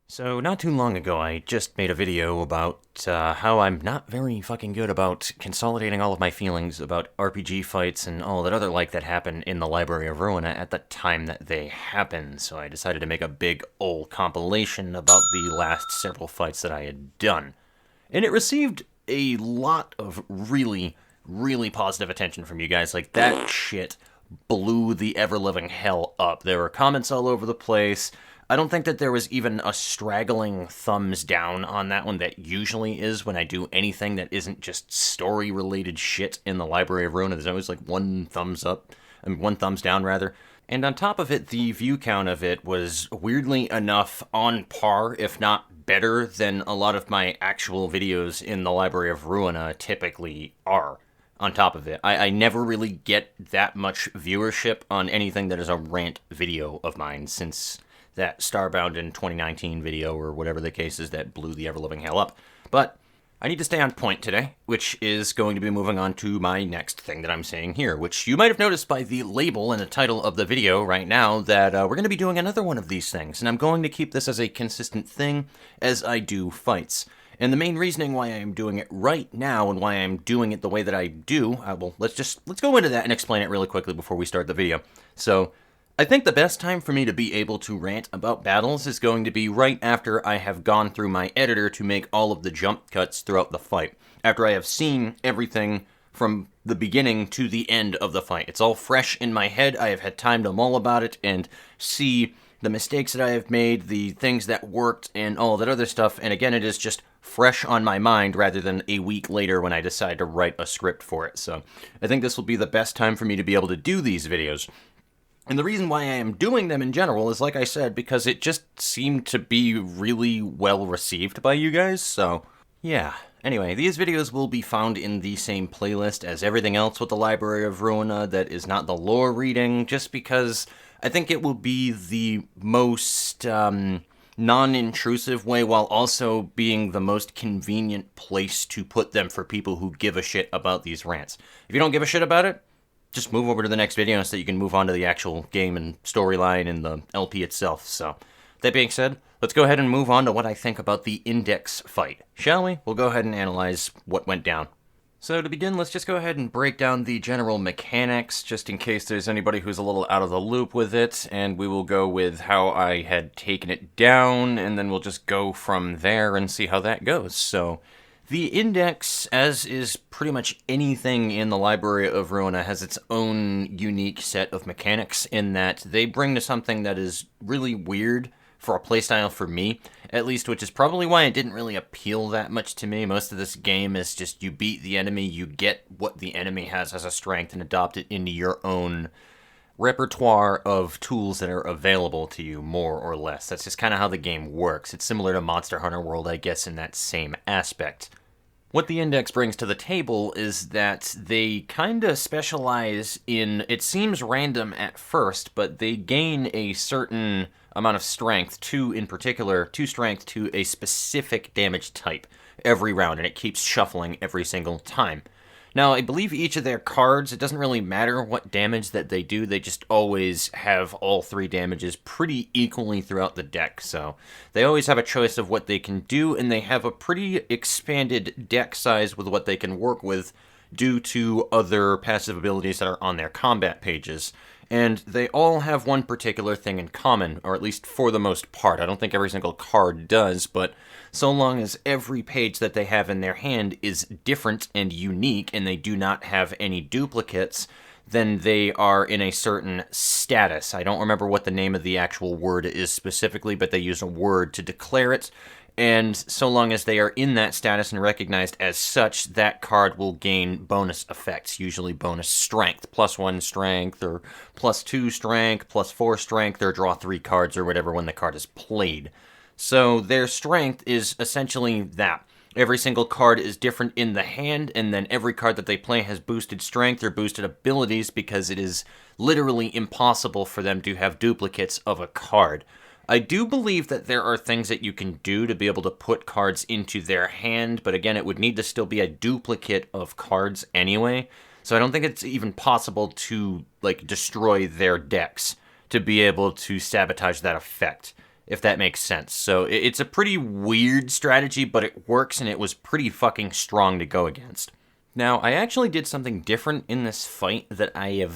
So, not too long ago, I just made a video about how I'm not very fucking good about consolidating all of my feelings about RPG fights and all that other like that happen in the Library of Ruina at the time that they happen. So I decided to make a big old compilation about the last several fights that I had done. And it received a lot of really, really positive attention from you guys. Like, that shit blew the ever-living hell up. There were comments all over the place. I don't think that there was even a straggling thumbs down on that one that usually is when I do anything that isn't just story-related shit in the Library of Ruina. There's always like one thumbs up, one thumbs down rather. And on top of it, the view count of it was weirdly enough on par, if not better, than a lot of my actual videos in the Library of Ruina typically are. On top of it, I never really get that much viewership on anything that is a rant video of mine since that Starbound in 2019 video, or whatever the case is, that blew the ever-living hell up. But I need to stay on point today, which is going to be moving on to my next thing that I'm saying here, which you might have noticed by the label and the title of the video right now that we're going to be doing another one of these things, and I'm going to keep this as a consistent thing as I do fights. And the main reasoning why I'm doing it right now and why I'm doing it the way that I do, let's go into that and explain it really quickly before we start the video. So, I think the best time for me to be able to rant about battles is going to be right after I have gone through my editor to make all of the jump cuts throughout the fight. After I have seen everything from the beginning to the end of the fight. It's all fresh in my head. I have had time to mull about it and see the mistakes that I have made, the things that worked, and all that other stuff. And again, it is just fresh on my mind rather than a week later when I decide to write a script for it. So I think this will be the best time for me to be able to do these videos. And the reason why I am doing them in general is, like I said, because it just seemed to be really well received by you guys, so yeah. Anyway, these videos will be found in the same playlist as everything else with the Library of Ruina that is not the lore reading, just because I think it will be the most non-intrusive way while also being the most convenient place to put them for people who give a shit about these rants. If you don't give a shit about it, just move over to the next video so that you can move on to the actual game and storyline and the LP itself. So, that being said, let's go ahead and move on to what I think about the Index fight. Shall we? We'll go ahead and analyze what went down. So to begin, let's just go ahead and break down the general mechanics, just in case there's anybody who's a little out of the loop with it, and we will go with how I had taken it down, and then we'll just go from there and see how that goes. So, the Index, as is pretty much anything in the Library of Ruina, has its own unique set of mechanics in that they bring to something that is really weird for a playstyle for me, at least, which is probably why it didn't really appeal that much to me. Most of this game is just you beat the enemy, you get what the enemy has as a strength, and adopt it into your own repertoire of tools that are available to you, more or less. That's just kind of how the game works. It's similar to Monster Hunter World, I guess, in that same aspect. What the Index brings to the table is that they kind of specialize in, it seems random at first, but they gain a certain amount of strength, in particular, two strength to a specific damage type every round, and it keeps shuffling every single time. Now, I believe each of their cards, it doesn't really matter what damage that they do, they just always have all three damages pretty equally throughout the deck, so they always have a choice of what they can do, and they have a pretty expanded deck size with what they can work with due to other passive abilities that are on their combat pages. And they all have one particular thing in common, or at least for the most part. I don't think every single card does, but so long as every page that they have in their hand is different and unique, and they do not have any duplicates, then they are in a certain status. I don't remember what the name of the actual word is specifically, but they use a word to declare it. And so long as they are in that status and recognized as such, that card will gain bonus effects, usually bonus strength, +1 strength, or +2 strength, +4 strength, or draw 3 cards, or whatever when the card is played. So their strength is essentially that. Every single card is different in the hand, and then every card that they play has boosted strength or boosted abilities because it is literally impossible for them to have duplicates of a card. I do believe that there are things that you can do to be able to put cards into their hand, but again, it would need to still be a duplicate of cards anyway, so I don't think it's even possible to, destroy their decks to be able to sabotage that effect. if that makes sense. So it's a pretty weird strategy, but it works, and it was pretty fucking strong to go against. Now, I actually did something different in this fight that I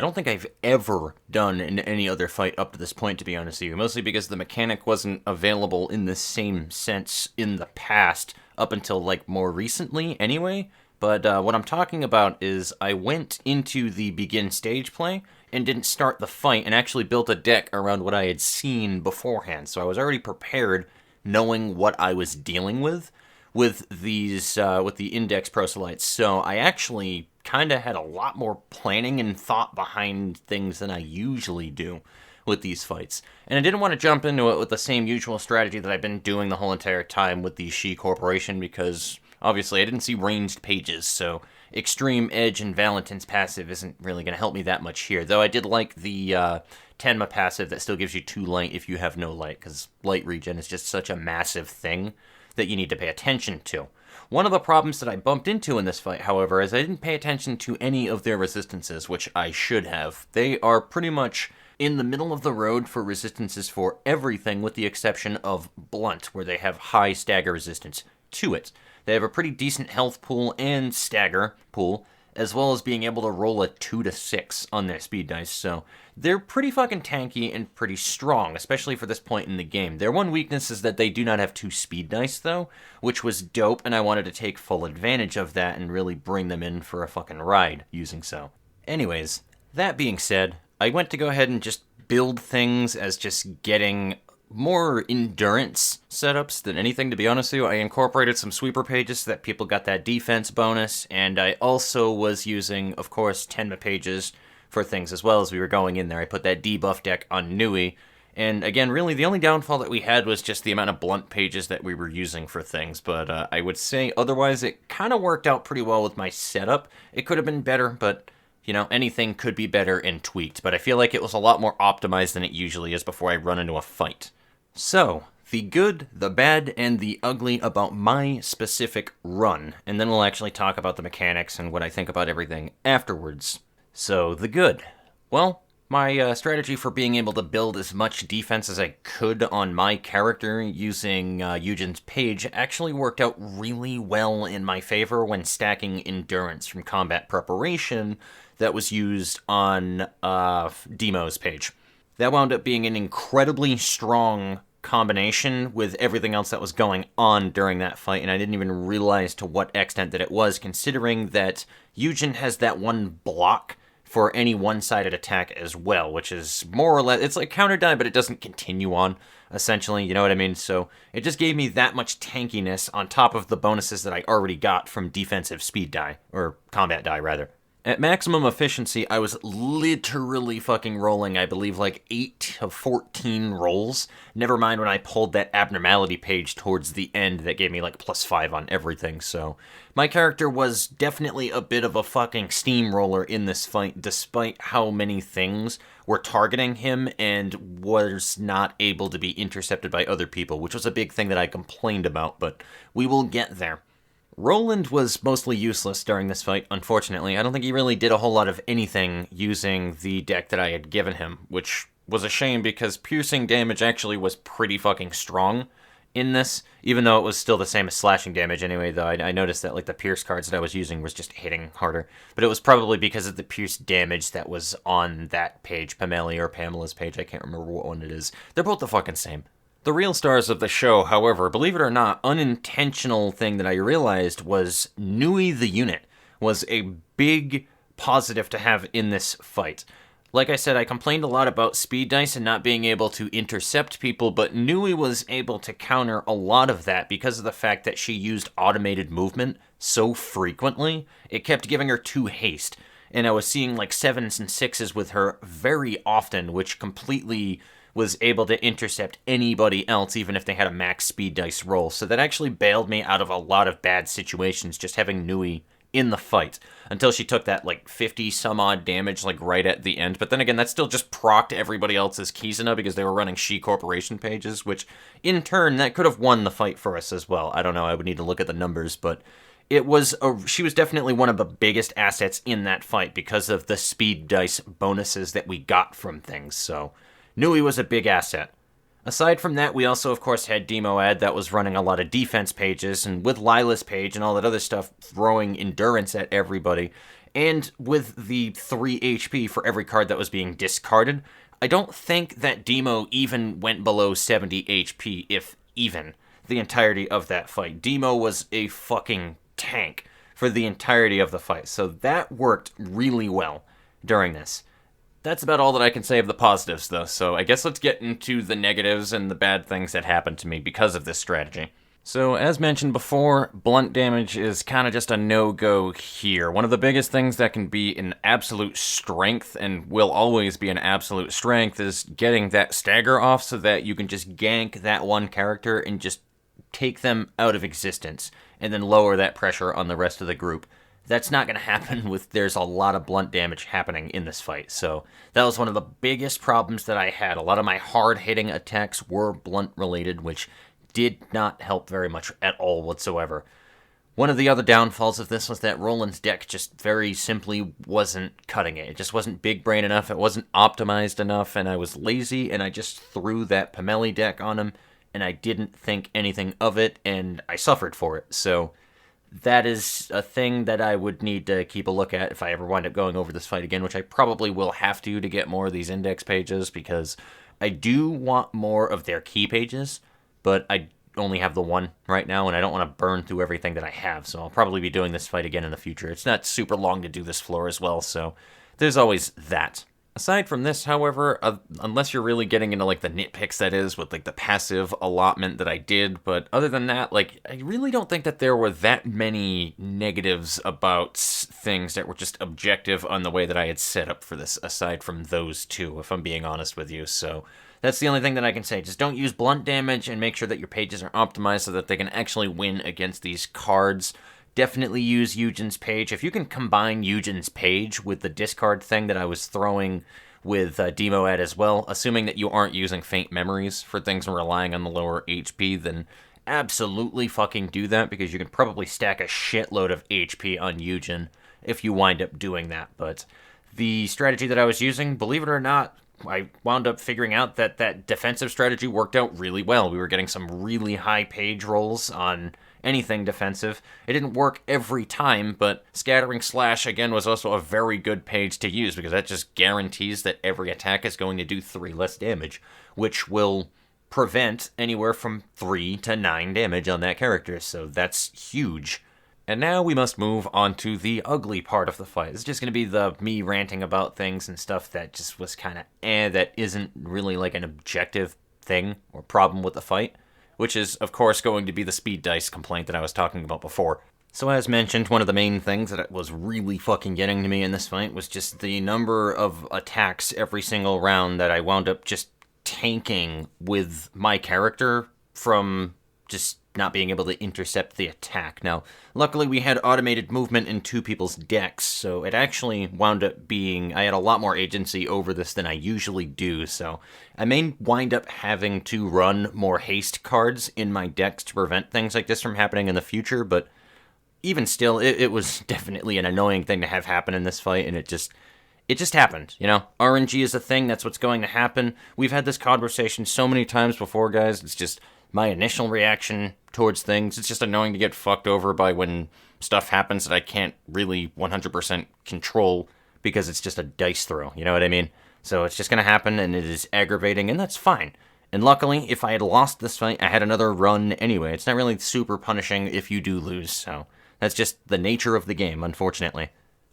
don't think I've ever done in any other fight up to this point, to be honest with you. Mostly because the mechanic wasn't available in the same sense in the past, up until, like, more recently anyway. But what I'm talking about is I went into the begin stage play and didn't start the fight and actually built a deck around what I had seen beforehand. So I was already prepared, knowing what I was dealing with these, with the index proselytes. So I actually kind of had a lot more planning and thought behind things than I usually do with these fights. And I didn't want to jump into it with the same usual strategy that I've been doing the whole entire time with the She Corporation, because obviously I didn't see ranged pages, so Extreme Edge and Valentin's passive isn't really going to help me that much here. Though I did like the Tenma passive that still gives you 2 light if you have no light, because light regen is just such a massive thing that you need to pay attention to. One of the problems that I bumped into in this fight, however, is I didn't pay attention to any of their resistances, which I should have. They are pretty much in the middle of the road for resistances for everything, with the exception of Blunt, where they have high stagger resistance to it. They have a pretty decent health pool and stagger pool, as well as being able to roll a 2 to 6 on their speed dice, so they're pretty fucking tanky and pretty strong, especially for this point in the game. Their one weakness is that they do not have 2 speed dice, though, which was dope, and I wanted to take full advantage of that and really bring them in for a fucking ride using so. Anyways, that being said, I went to go ahead and just build things as just getting more endurance setups than anything, to be honest with you. I incorporated some sweeper pages so that people got that defense bonus, and I also was using, of course, Tenma pages for things as well as we were going in there. I put that debuff deck on Nui, and again, really the only downfall that we had was just the amount of blunt pages that we were using for things, but I would say otherwise it kind of worked out pretty well with my setup. It could have been better, but you know, anything could be better and tweaked, but I feel like it was a lot more optimized than it usually is before I run into a fight. So, the good, the bad, and the ugly about my specific run, and then we'll actually talk about the mechanics and what I think about everything afterwards. So, the good. Well, my strategy for being able to build as much defense as I could on my character using Eugen's page actually worked out really well in my favor when stacking endurance from combat preparation that was used on Demo's page. That wound up being an incredibly strong combination with everything else that was going on during that fight, and I didn't even realize to what extent that it was, considering that Eugen has that one block for any one-sided attack as well, which is more or less, it's like counter die, but it doesn't continue on, essentially, you know what I mean? So it just gave me that much tankiness on top of the bonuses that I already got from defensive speed die, or combat die, rather. At maximum efficiency, I was literally fucking rolling, I believe, like 8 of 14 rolls. Never mind when I pulled that abnormality page towards the end that gave me like +5 on everything, so my character was definitely a bit of a fucking steamroller in this fight, despite how many things were targeting him and was not able to be intercepted by other people, which was a big thing that I complained about, but we will get there. Roland was mostly useless during this fight, unfortunately. I don't think he really did a whole lot of anything using the deck that I had given him, which was a shame because piercing damage actually was pretty fucking strong in this, even though it was still the same as slashing damage anyway, though I noticed that like the pierce cards that I was using was just hitting harder. But it was probably because of the pierce damage that was on that page, Pamela or Pamela's page, I can't remember what one it is. They're both the fucking same. The real stars of the show, however, believe it or not, unintentional thing that I realized was Nui the unit was a big positive to have in this fight. Like I said, I complained a lot about speed dice and not being able to intercept people, but Nui was able to counter a lot of that because of the fact that she used automated movement so frequently. It kept giving her 2 haste, and I was seeing like 7s and 6s with her very often, which completely was able to intercept anybody else, even if they had a max speed dice roll. So that actually bailed me out of a lot of bad situations, just having Nui in the fight, until she took that, like, 50-some-odd damage, like, right at the end. But then again, that still just procced everybody else's Kizuna because they were running She Corporation pages, which, in turn, that could have won the fight for us as well. I don't know, I would need to look at the numbers, but she was definitely one of the biggest assets in that fight because of the speed dice bonuses that we got from things, so Nui was a big asset. Aside from that, we also, of course, had Demo Ad that was running a lot of defense pages, and with Lila's page and all that other stuff, throwing endurance at everybody. And with the 3 HP for every card that was being discarded, I don't think that Demo even went below 70 HP, if even, the entirety of that fight. Demo was a fucking tank for the entirety of the fight, so that worked really well during this. That's about all that I can say of the positives, though, so I guess let's get into the negatives and the bad things that happened to me because of this strategy. So, as mentioned before, blunt damage is kind of just a no-go here. One of the biggest things that can be an absolute strength, and will always be an absolute strength, is getting that stagger off so that you can just gank that one character and just take them out of existence, and then lower that pressure on the rest of the group. That's not going to happen with there's a lot of blunt damage happening in this fight. So that was one of the biggest problems that I had. A lot of my hard-hitting attacks were blunt related, which did not help very much at all whatsoever. One of the other downfalls of this was that Roland's deck just very simply wasn't cutting it. It just wasn't big brain enough, it wasn't optimized enough, and I was lazy, and I just threw that Pomeli deck on him, and I didn't think anything of it, and I suffered for it. So that is a thing that I would need to keep a look at if I ever wind up going over this fight again, which I probably will have to get more of these index pages, because I do want more of their key pages, but I only have the one right now, and I don't want to burn through everything that I have, so I'll probably be doing this fight again in the future. It's not super long to do this floor as well, so there's always that. Aside from this, however, unless you're really getting into, like, the nitpicks that is with, like, the passive allotment that I did, but other than that, like, I really don't think that there were that many negatives about things that were just objective on the way that I had set up for this, aside from those two, if I'm being honest with you, so that's the only thing that I can say. Just don't use blunt damage, and make sure that your pages are optimized so that they can actually win against these cards. Definitely use Eugen's page. If you can combine Eugen's page with the discard thing that I was throwing with Demo Ed as well, assuming that you aren't using Faint Memories for things and relying on the lower HP, then absolutely fucking do that, because you can probably stack a shitload of HP on Eugen if you wind up doing that. But the strategy that I was using, believe it or not, I wound up figuring out that that defensive strategy worked out really well. We were getting some really high page rolls on anything defensive. It didn't work every time, but Scattering Slash, again, was also a very good page to use, because that just guarantees that every attack is going to do 3 less damage, which will prevent anywhere from 3 to 9 damage on that character, so that's huge. And now we must move on to the ugly part of the fight. It's just going to be the me ranting about things and stuff that just was kind of that isn't really like an objective thing or problem with the fight, which is, of course, going to be the speed dice complaint that I was talking about before. So as mentioned, one of the main things that was really fucking getting to me in this fight was just the number of attacks every single round that I wound up just tanking with my character from just not being able to intercept the attack. Now, luckily we had automated movement in 2 people's decks, so it actually wound up being, I had a lot more agency over this than I usually do, so I may wind up having to run more haste cards in my decks to prevent things like this from happening in the future, but even still, it was definitely an annoying thing to have happen in this fight, and it just happened, you know? RNG is a thing, that's what's going to happen. We've had this conversation so many times before, guys, it's just my initial reaction towards things. It's just annoying to get fucked over by when stuff happens that I can't really 100% control, because it's just a dice throw, you know what I mean? So it's just going to happen, and it is aggravating, and that's fine. And luckily, if I had lost this fight, I had another run anyway. It's not really super punishing if you do lose, so that's just the nature of the game, unfortunately.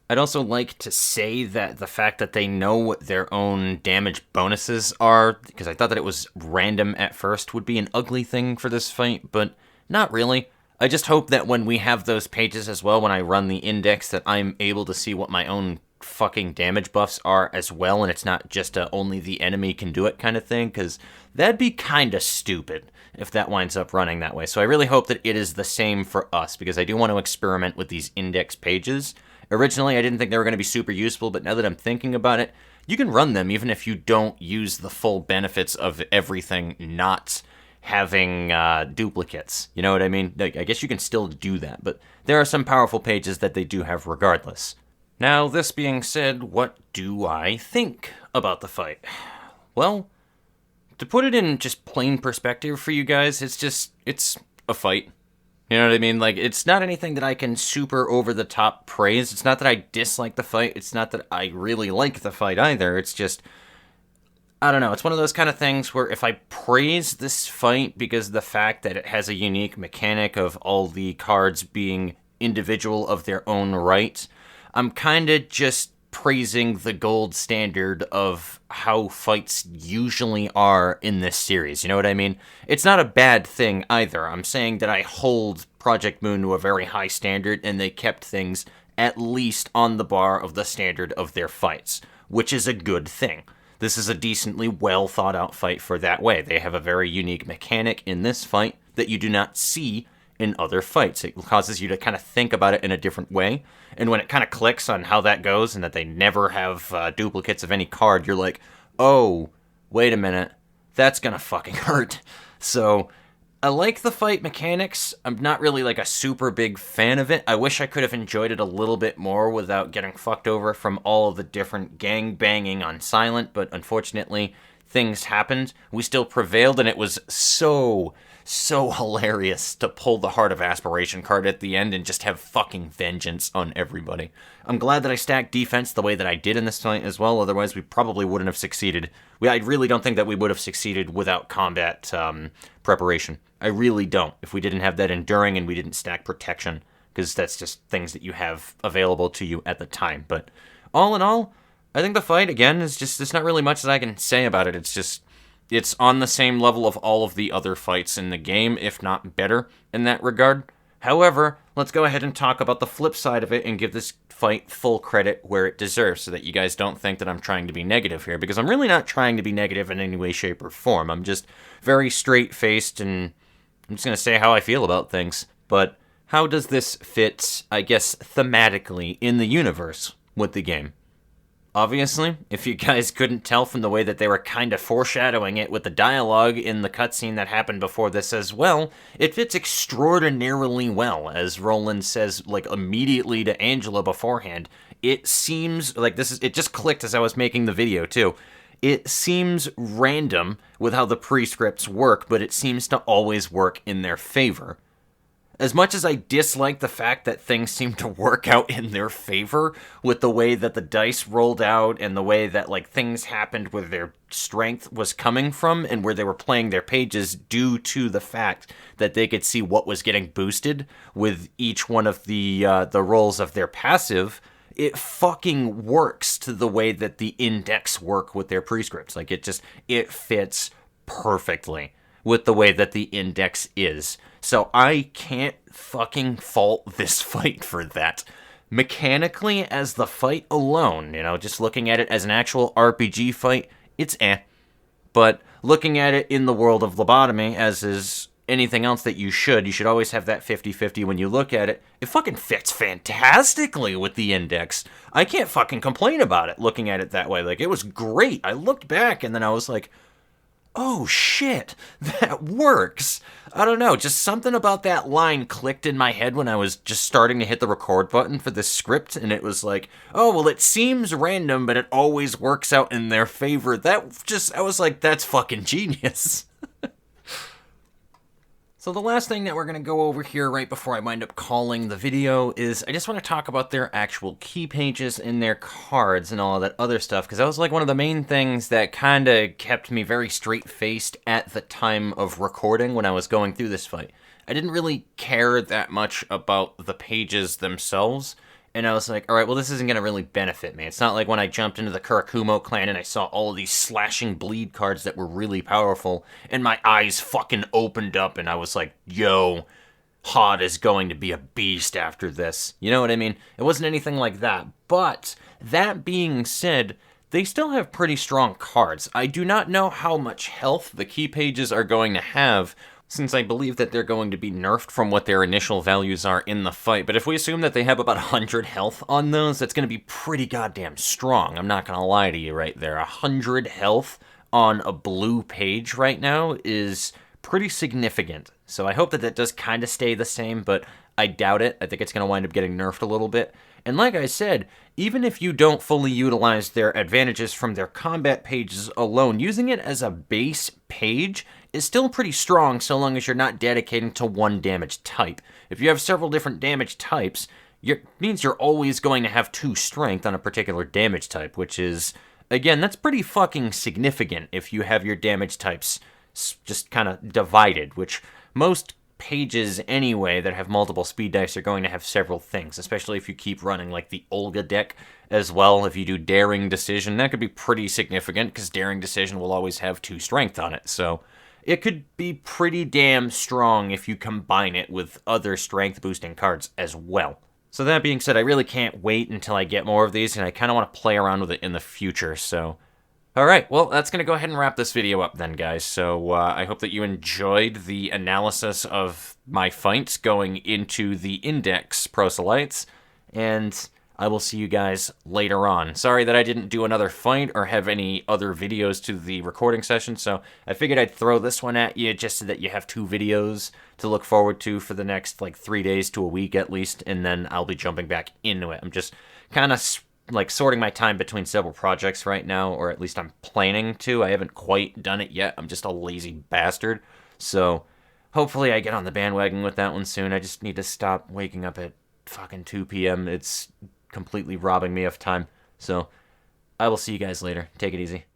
I'd also like to say that the fact that they know what their own damage bonuses are, because I thought that it was random at first, would be an ugly thing for this fight, but not really. I just hope that when we have those pages as well, when I run the index, that I'm able to see what my own fucking damage buffs are as well, and it's not just a only the enemy can do it kind of thing, because that'd be kind of stupid if that winds up running that way. So I really hope that it is the same for us, because I do want to experiment with these index pages. Originally, I didn't think they were going to be super useful, but now that I'm thinking about it, you can run them even if you don't use the full benefits of everything not having duplicates. You know what I mean? I guess you can still do that, but there are some powerful pages that they do have regardless. Now, this being said, what do I think about the fight? Well, To put it in just plain perspective for you guys, it's a fight. You know what I mean? Like, it's not anything that I can super over-the-top praise. It's not that I dislike the fight. It's not that I really like the fight either. It's just, I don't know. It's one of those kind of things where if I praise this fight because of the fact that it has a unique mechanic of all the cards being individual of their own right, I'm kind of just praising the gold standard of how fights usually are in this series. You know what I mean? It's not a bad thing either. I'm saying that I hold Project Moon to a very high standard, and they kept things at least on the bar of the standard of their fights, which is a good thing. This is a decently well thought out fight for that way. They have a very unique mechanic in this fight that you do not see in other fights. It causes you to kind of think about it in a different way. And when it kind of clicks on how that goes and that they never have duplicates of any card, you're like, oh, wait a minute, that's gonna fucking hurt. So I like the fight mechanics. I'm not really like a super big fan of it. I wish I could have enjoyed it a little bit more without getting fucked over from all of the different gang banging on silent, but unfortunately things happened. We still prevailed, and it was so hilarious to pull the Heart of Aspiration card at the end and just have fucking vengeance on everybody. I'm glad that I stacked defense the way that I did in this fight as well, otherwise we probably wouldn't have succeeded. I really don't think that we would have succeeded without combat preparation. I really don't, if we didn't have that enduring and we didn't stack protection, because that's just things that you have available to you at the time. But all in all, I think the fight, again, is just, there's not really much that I can say about it. It's on the same level of all of the other fights in the game, if not better, in that regard. However, let's go ahead and talk about the flip side of it and give this fight full credit where it deserves, so that you guys don't think that I'm trying to be negative here, because I'm really not trying to be negative in any way, shape, or form. I'm just very straight-faced, and I'm just going to say how I feel about things. But how does this fit, I guess, thematically in the universe with the game? Obviously, if you guys couldn't tell from the way that they were kind of foreshadowing it with the dialogue in the cutscene that happened before this as well, it fits extraordinarily well, as Roland says, like, immediately to Angela beforehand. It seems like it just clicked as I was making the video, too. It seems random with how the prescripts work, but it seems to always work in their favor. As much as I dislike the fact that things seem to work out in their favor with the way that the dice rolled out and the way that, like, things happened where their strength was coming from and where they were playing their pages due to the fact that they could see what was getting boosted with each one of the rolls of their passive, it fucking works to the way that the index work with their prescripts. Like, it fits perfectly with the way that the index is. So I can't fucking fault this fight for that. Mechanically, as the fight alone, just looking at it as an actual RPG fight, it's eh. But looking at it in the world of Lobotomy, as is anything else that you should always have that 50-50 when you look at it. It fucking fits fantastically with the index. I can't fucking complain about it looking at it that way. Like, it was great. I looked back and then I was like, oh shit, that works. I don't know, just something about that line clicked in my head when I was just starting to hit the record button for this script, and it was like, oh, well, it seems random, but it always works out in their favor. I was like, that's fucking genius. So the last thing that we're going to go over here right before I wind up calling the video is I just want to talk about their actual key pages and their cards and all of that other stuff, because that was like one of the main things that kind of kept me very straight-faced at the time of recording when I was going through this fight. I didn't really care that much about the pages themselves, and I was like, alright, well, this isn't going to really benefit me. It's not like when I jumped into the Kurakumo clan and I saw all of these slashing bleed cards that were really powerful, and my eyes fucking opened up, and I was like, yo, Hod is going to be a beast after this. You know what I mean? It wasn't anything like that. But, that being said, they still have pretty strong cards. I do not know how much health the key pages are going to have, since I believe that they're going to be nerfed from what their initial values are in the fight. But if we assume that they have about 100 health on those, that's going to be pretty goddamn strong. I'm not going to lie to you right there. 100 health on a blue page right now is pretty significant. So I hope that that does kind of stay the same, but I doubt it. I think it's going to wind up getting nerfed a little bit. And like I said, even if you don't fully utilize their advantages from their combat pages alone, using it as a base page is still pretty strong so long as you're not dedicating to one damage type. If you have several different damage types, it means you're always going to have 2 strength on a particular damage type, which is, again, that's pretty fucking significant if you have your damage types just kind of divided, which most pages anyway that have multiple speed dice are going to have several things, especially if you keep running like the Olga deck as well. If you do Daring Decision, that could be pretty significant because Daring Decision will always have 2 strength on it, so it could be pretty damn strong if you combine it with other strength boosting cards as well. So that being said, I really can't wait until I get more of these, and I kind of want to play around with it in the future, so alright, well, that's going to go ahead and wrap this video up then, guys. So I hope that you enjoyed the analysis of my fights going into the Index Proselytes, and I will see you guys later on. Sorry that I didn't do another fight or have any other videos to the recording session, so I figured I'd throw this one at you just so that you have 2 videos to look forward to for the next, 3 days to a week at least, and then I'll be jumping back into it. I'm just kind of sorting my time between several projects right now, or at least I'm planning to. I haven't quite done it yet. I'm just a lazy bastard. So hopefully I get on the bandwagon with that one soon. I just need to stop waking up at fucking 2 p.m. It's completely robbing me of time. So I will see you guys later. Take it easy.